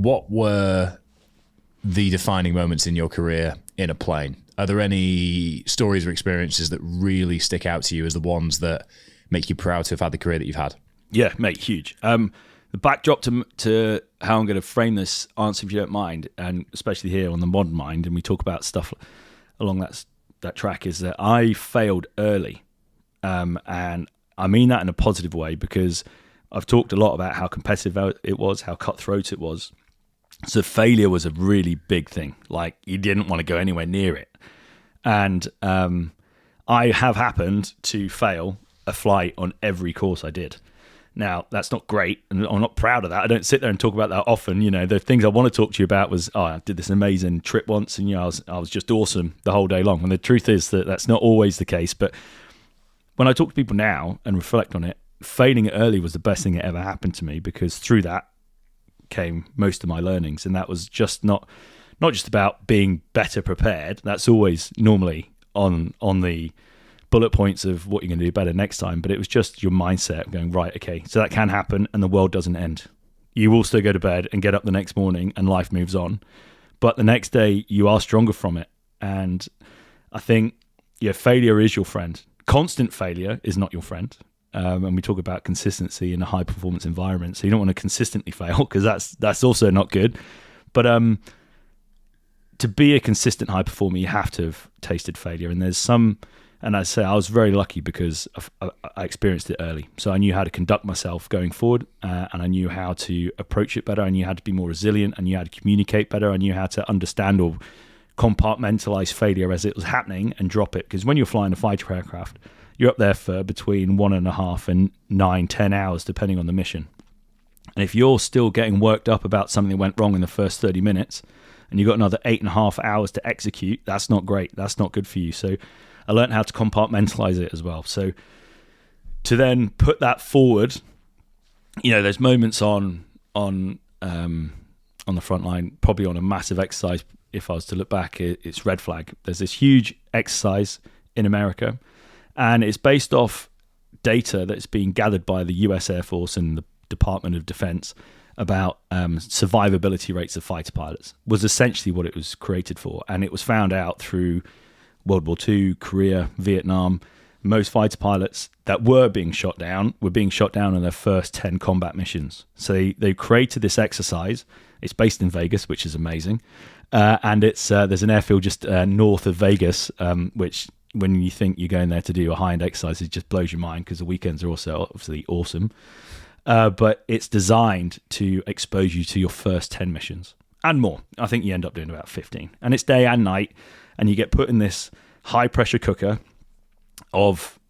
What were the defining moments in your career in a plane? Are there any stories or experiences that really stick out to you as the ones that make you proud to have had the career that you've had? Yeah, mate, huge. The backdrop to how I'm going to frame this answer, if you don't mind, and especially here on the Modern Mind, and we talk about stuff along that track, is that I failed early. And I mean that in a positive way, because I've talked a lot about how competitive it was, how cutthroat it was. So failure was a really big thing. Like, you didn't want to go anywhere near it. And I have happened to fail a flight on every course I did. Now, that's not great, and I'm not proud of that. I don't sit there and talk about that often. You know, the things I want to talk to you about was, I did this amazing trip once, and I was just awesome the whole day long. And the truth is that that's not always the case. But when I talk to people now and reflect on it, failing it early was the best thing that ever happened to me, because through that came most of my learnings. And that was just not just about being better prepared. That's always normally on the bullet points of what you're going to do better next time, but it was just your mindset going, right, okay, so that can happen and the world doesn't end. You will still go to bed and get up the next morning and life moves on, but the next day you are stronger from it. And I think, failure is your friend. Constant failure is not your friend. And we talk about consistency in a high performance environment, so you don't want to consistently fail, because that's also not good. But to be a consistent high performer, you have to have tasted failure. And there's some, and I say I was very lucky because I experienced it early. So I knew how to conduct myself going forward, and I knew how to approach it better. I knew how to be more resilient. I knew how to communicate better. I knew how to understand or compartmentalize failure as it was happening and drop it. Because when you're flying a fighter aircraft, you're up there for between 1.5 and 9-10 hours, depending on the mission. And if you're still getting worked up about something that went wrong in the first 30 minutes, and you've got another 8.5 hours to execute, that's not great. That's not good for you. So I learned how to compartmentalize it as well. So to then put that forward, there's moments on the front line, probably on a massive exercise. If I was to look back, it's Red Flag. There's this huge exercise in America, and it's based off data that's being gathered by the US Air Force and the Department of Defense about survivability rates of fighter pilots, was essentially what it was created for. And it was found out through World War II, Korea, Vietnam. Most fighter pilots that were being shot down on their first 10 combat missions. So they created this exercise. It's based in Vegas, which is amazing. And it's there's an airfield just north of Vegas, which when you think you're going there to do a high-end exercise, it just blows your mind, because the weekends are also obviously awesome. But it's designed to expose you to your first 10 missions and more. I think you end up doing about 15. And it's day and night, and you get put in this high-pressure cooker of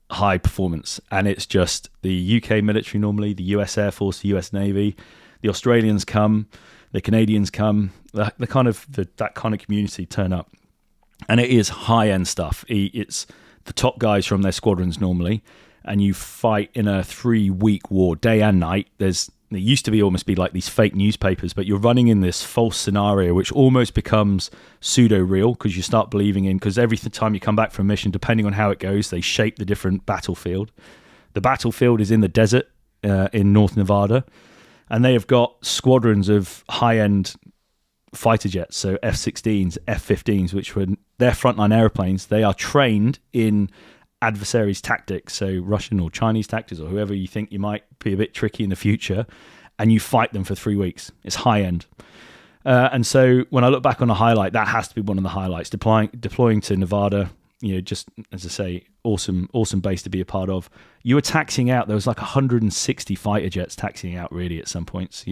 high performance. And it's just the UK military normally, the US Air Force, the US Navy, the Australians come, the Canadians come, that kind of community turn up. And it is high-end stuff. It's the top guys from their squadrons normally, and you fight in a 3-week war, day and night. There used to almost be like these fake newspapers, but you're running in this false scenario, which almost becomes pseudo-real, because you start believing in, because every time you come back from a mission, depending on how it goes, they shape the different battlefield. The battlefield is in the desert in North Nevada, and they have got squadrons of high-end fighter jets, so F-16s, F-15s, which were their frontline airplanes. They are trained in adversaries' tactics, so Russian or Chinese tactics, or whoever you think you might be a bit tricky in the future, and you fight them for 3 weeks. It's high-end. And so when I look back on a highlight, that has to be one of the highlights. Deploying to Nevada, just as I say, awesome base to be a part of. You were taxiing out. There was like 160 fighter jets taxiing out really at some points,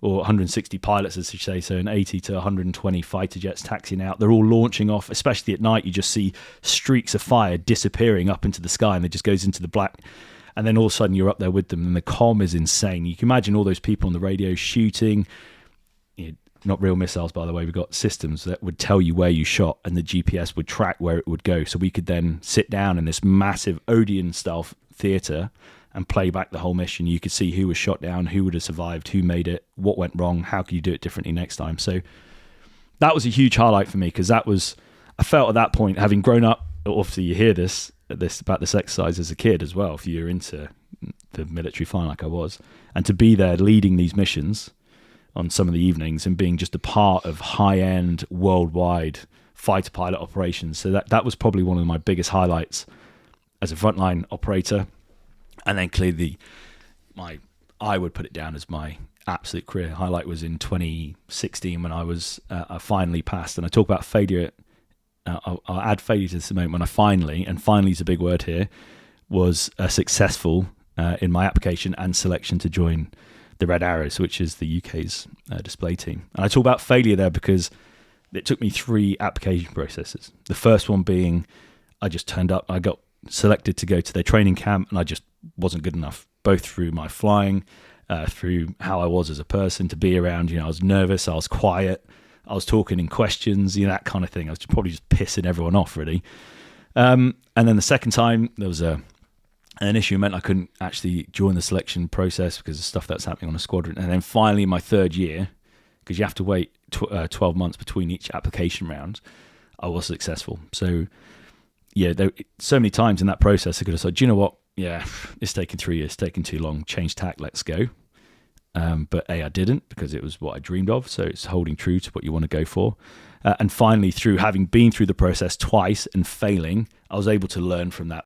or 160 pilots, as you say, so an 80 to 120 fighter jets taxiing out. They're all launching off, especially at night. You just see streaks of fire disappearing up into the sky, and it just goes into the black. And then all of a sudden you're up there with them, and the comm is insane. You can imagine all those people on the radio shooting. Not real missiles, by the way. We've got systems that would tell you where you shot, and the GPS would track where it would go. So we could then sit down in this massive Odeon-style theatre and play back the whole mission. You could see who was shot down, who would have survived, who made it, what went wrong, how could you do it differently next time. So that was a huge highlight for me, because I felt at that point, having grown up, obviously you hear this about this exercise as a kid as well, if you're into the military flying like I was, and to be there leading these missions on some of the evenings and being just a part of high-end worldwide fighter pilot operations. So that was probably one of my biggest highlights as a frontline operator. And then clearly I would put it down as my absolute career highlight was in 2016 when I finally passed. And I talk about failure. I'll add failure to this moment when I finally is a big word here, was successful in my application and selection to join the Red Arrows, which is the UK's display team. And I talk about failure there because it took me 3 application processes. The first one being I just turned up, I got selected to go to their training camp, and I just wasn't good enough, both through my flying, through how I was as a person to be around. I was nervous, I was quiet, I was talking in questions, that kind of thing. I was probably just pissing everyone off, really. And then the second time, there was an issue meant I couldn't actually join the selection process because of stuff that's happening on a squadron. And then finally, my third year, because you have to wait 12 months between each application round, I was successful. So, yeah, so many times in that process, I could have said, do you know what? Yeah, it's taken 3 years, it's taken too long, change tack, let's go. But I didn't, because it was what I dreamed of. So it's holding true to what you want to go for. And finally, through having been through the process twice and failing, I was able to learn from that